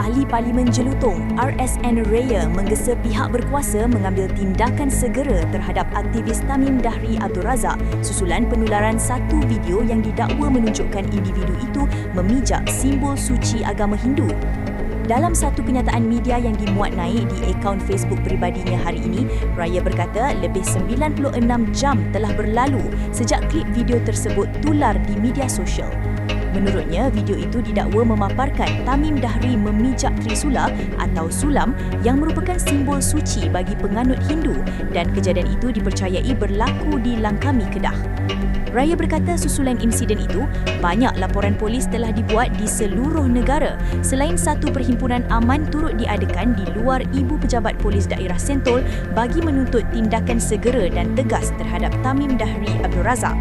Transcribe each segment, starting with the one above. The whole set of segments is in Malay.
Ahli Parlimen Jelutong RSN Raya menggesa pihak berkuasa mengambil tindakan segera terhadap aktivis Tamim Dahri Abdul Razak susulan penularan satu video yang didakwa menunjukkan individu itu memijak simbol suci agama Hindu. Dalam satu kenyataan media yang dimuat naik di akaun Facebook peribadinya hari ini, Raya berkata lebih 96 jam telah berlalu sejak klip video tersebut tular di media sosial. Menurutnya, video itu didakwa memaparkan Tamim Dahri memijak Trisula atau sulam yang merupakan simbol suci bagi penganut Hindu dan kejadian itu dipercayai berlaku di Langkami, Kedah. Raya berkata susulan insiden itu, banyak laporan polis telah dibuat di seluruh negara selain satu perhimpunan aman turut diadakan di luar Ibu Pejabat Polis Daerah Sentul bagi menuntut tindakan segera dan tegas terhadap Tamim Dahri Abdul Razak.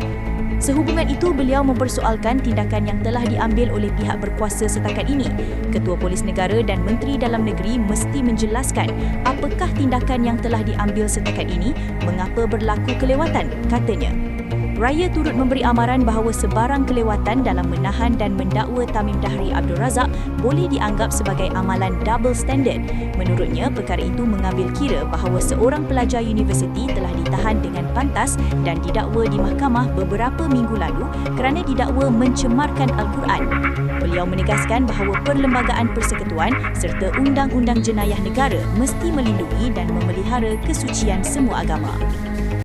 Sehubungan itu, beliau mempersoalkan tindakan yang telah diambil oleh pihak berkuasa setakat ini. Ketua Polis Negara dan Menteri Dalam Negeri mesti menjelaskan apakah tindakan yang telah diambil setakat ini, mengapa berlaku kelewatan, katanya. Raya turut memberi amaran bahawa sebarang kelewatan dalam menahan dan mendakwa Tamim Dahri Abdul Razak boleh dianggap sebagai amalan double standard. Menurutnya, perkara itu mengambil kira bahawa seorang pelajar universiti telah ditahan dengan pantas dan didakwa di mahkamah beberapa minggu lalu kerana didakwa mencemarkan Al-Quran. Beliau menegaskan bahawa Perlembagaan Persekutuan serta Undang-Undang Jenayah Negara mesti melindungi dan memelihara kesucian semua agama.